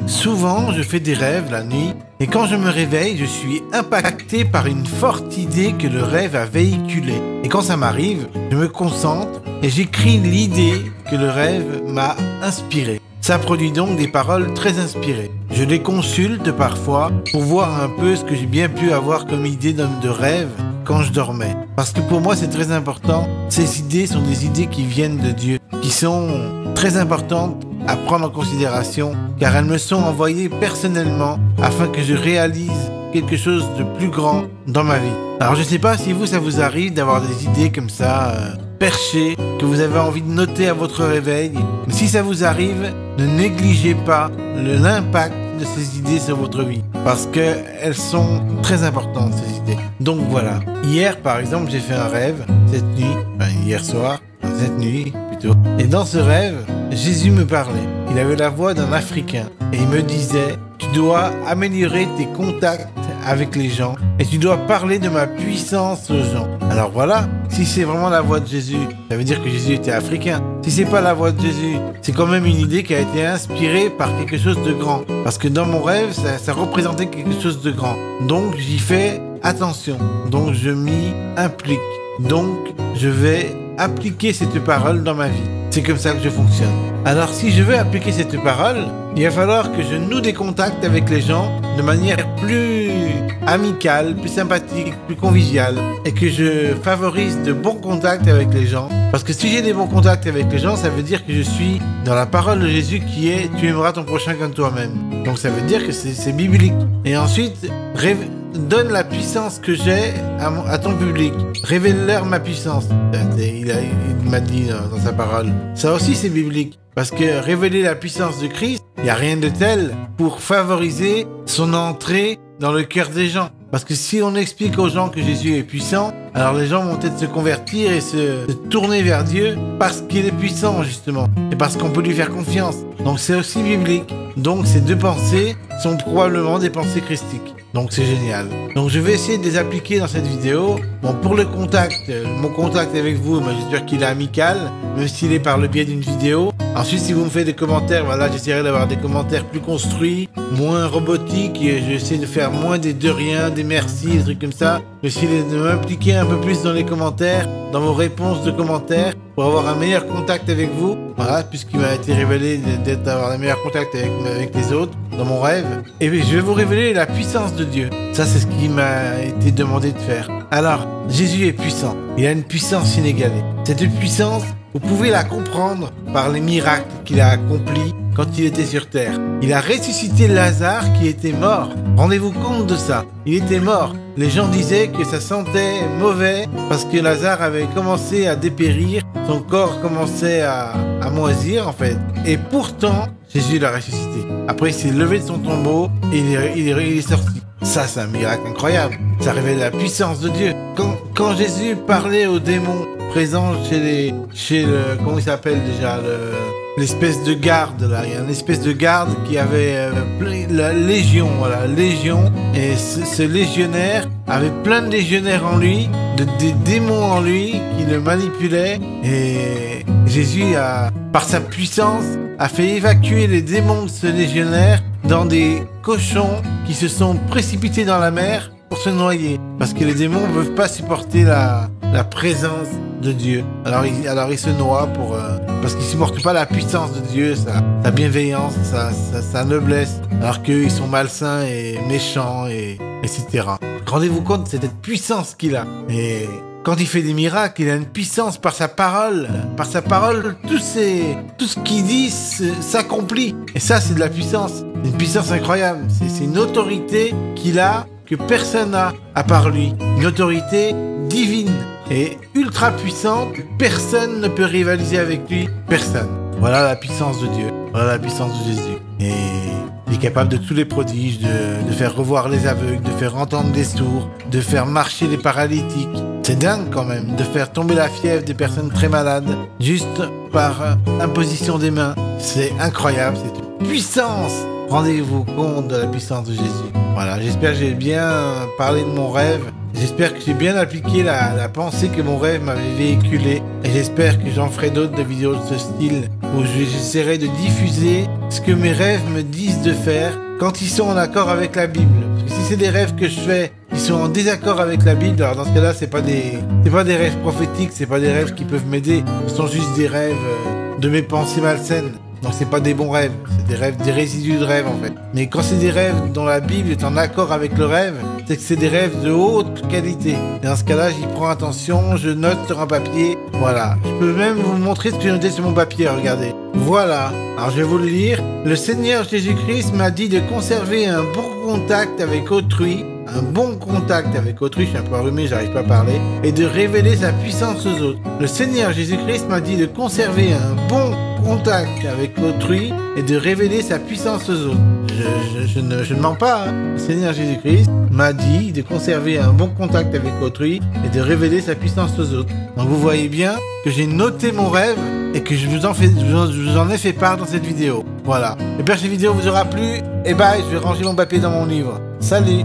Souvent, je fais des rêves la nuit et quand je me réveille, je suis impacté par une forte idée que le rêve a véhiculée. Et quand ça m'arrive, je me concentre et j'écris l'idée que le rêve m'a inspirée. Ça produit donc des paroles très inspirées. Je les consulte parfois pour voir un peu ce que j'ai bien pu avoir comme idée de rêve quand je dormais. Parce que pour moi, c'est très important. Ces idées sont des idées qui viennent de Dieu, qui sont très importantes à prendre en considération, car elles me sont envoyées personnellement afin que je réalise quelque chose de plus grand dans ma vie. Alors je ne sais pas si vous, ça vous arrive d'avoir des idées comme ça, perchées, que vous avez envie de noter à votre réveil. Mais si ça vous arrive, ne négligez pas l'impact de ces idées sur votre vie, parce qu'elles sont très importantes, ces idées. Donc voilà. Hier, par exemple, j'ai fait un rêve, cette nuit, hier soir, cette nuit plutôt. Et dans ce rêve, Jésus me parlait. Il avait la voix d'un Africain et il me disait: tu dois améliorer tes contacts avec les gens et tu dois parler de ma puissance aux gens. Alors voilà, si c'est vraiment la voix de Jésus, ça veut dire que Jésus était africain. Si c'est pas la voix de Jésus, c'est quand même une idée qui a été inspirée par quelque chose de grand. Parce que dans mon rêve, ça représentait quelque chose de grand. Donc j'y fais attention. Donc je m'y implique. Donc je vais appliquer cette parole dans ma vie. C'est comme ça que je fonctionne. Alors si je veux appliquer cette parole, il va falloir que je noue des contacts avec les gens de manière plus amicale, plus sympathique, plus conviviale, et que je favorise de bons contacts avec les gens. Parce que si j'ai des bons contacts avec les gens, ça veut dire que je suis dans la parole de Jésus qui est « tu aimeras ton prochain comme toi-même ». Donc ça veut dire que c'est biblique. Et ensuite, donne la puissance que j'ai à ton public. Révèle-leur ma puissance. Il m'a dit dans sa parole. Ça aussi c'est biblique. Parce que révéler la puissance de Christ, il n'y a rien de tel pour favoriser son entrée dans le cœur des gens. Parce que si on explique aux gens que Jésus est puissant, alors les gens vont peut-être se convertir et se tourner vers Dieu parce qu'il est puissant justement. Et parce qu'on peut lui faire confiance. Donc c'est aussi biblique. Donc ces deux pensées sont probablement des pensées christiques. Donc c'est génial. Donc je vais essayer de les appliquer dans cette vidéo. Bon, pour le contact, mon contact avec vous, j'espère qu'il est amical, même s'il est par le biais d'une vidéo. Ensuite, si vous me faites des commentaires, voilà, j'essaierai d'avoir des commentaires plus construits, moins robotiques, et j'essaie de faire moins des de rien, des merci, des trucs comme ça. J'essaie de m'impliquer un peu plus dans les commentaires, dans vos réponses de commentaires, pour avoir un meilleur contact avec vous. Voilà, puisqu'il m'a été révélé d'avoir un meilleur contact avec les autres, dans mon rêve. Et je vais vous révéler la puissance de Dieu. Ça, c'est ce qui m'a été demandé de faire. Alors, Jésus est puissant. Il a une puissance inégalée. Cette puissance, vous pouvez la comprendre par les miracles qu'il a accomplis quand il était sur terre. Il a ressuscité Lazare qui était mort. Rendez-vous compte de ça. Il était mort. Les gens disaient que ça sentait mauvais parce que Lazare avait commencé à dépérir. Son corps commençait à moisir en fait. Et pourtant, Jésus l'a ressuscité. Après, il s'est levé de son tombeau et il est sorti. Ça, c'est un miracle incroyable. Ça révèle la puissance de Dieu. Quand Jésus parlait aux démons présents chez le, comment il s'appelle déjà, l'espèce de garde là, il y a une espèce de garde qui avait la légion, voilà, légion, et ce légionnaire avait plein de légionnaires en lui, des démons en lui qui le manipulaient, et Jésus par sa puissance, a fait évacuer les démons de ce légionnaire dans des cochons qui se sont précipités dans la mer pour se noyer, parce que les démons ne peuvent pas supporter la présence de Dieu. Alors ils se noient parce qu'ils ne supportent pas la puissance de Dieu, sa bienveillance, sa noblesse, alors qu'eux ils sont malsains et méchants, etc. Rendez-vous compte de cette puissance qu'il a. Et quand il fait des miracles, il a une puissance par sa parole. Par sa parole, tout ce qu'il dit s'accomplit. Et ça, c'est de la puissance. Une puissance incroyable. C'est une autorité qu'il a que personne n'a à part lui. Une autorité divine et ultra puissante. Personne ne peut rivaliser avec lui. Personne. Voilà la puissance de Dieu. Voilà la puissance de Jésus. Et il est capable de tous les prodiges, de faire revoir les aveugles, de faire entendre des sourds, de faire marcher les paralytiques. C'est dingue quand même, de faire tomber la fièvre des personnes très malades, juste par imposition des mains. C'est incroyable, c'est une puissance. Rendez-vous compte de la puissance de Jésus. Voilà, j'espère que j'ai bien parlé de mon rêve. J'espère que j'ai bien appliqué la pensée que mon rêve m'avait véhiculée. Et j'espère que j'en ferai d'autres de vidéos de ce style où j'essaierai de diffuser ce que mes rêves me disent de faire quand ils sont en accord avec la Bible. Parce que si c'est des rêves que je fais qui sont en désaccord avec la Bible, alors dans ce cas-là, c'est pas des rêves prophétiques, c'est pas des rêves qui peuvent m'aider. Ce sont juste des rêves de mes pensées malsaines. Donc c'est pas des bons rêves, c'est des rêves, des résidus de rêves en fait. Mais quand c'est des rêves dont la Bible est en accord avec le rêve, c'est que c'est des rêves de haute qualité. Et dans ce cas-là, j'y prends attention, je note sur un papier. Voilà. Je peux même vous montrer ce que j'ai noté sur mon papier, regardez. Voilà. Alors je vais vous le lire. Le Seigneur Jésus-Christ m'a dit de conserver un bon contact avec autrui. Un bon contact avec autrui, je suis un peu enrhumé, j'arrive pas à parler, et de révéler sa puissance aux autres. Le Seigneur Jésus-Christ m'a dit de conserver un bon contact avec autrui et de révéler sa puissance aux autres. Je ne mens pas, hein. Le Seigneur Jésus-Christ m'a dit de conserver un bon contact avec autrui et de révéler sa puissance aux autres. Donc vous voyez bien que j'ai noté mon rêve et que je vous en ai fait part dans cette vidéo. Voilà. J'espère que cette vidéo vous aura plu. Et bye, je vais ranger mon papier dans mon livre. Salut!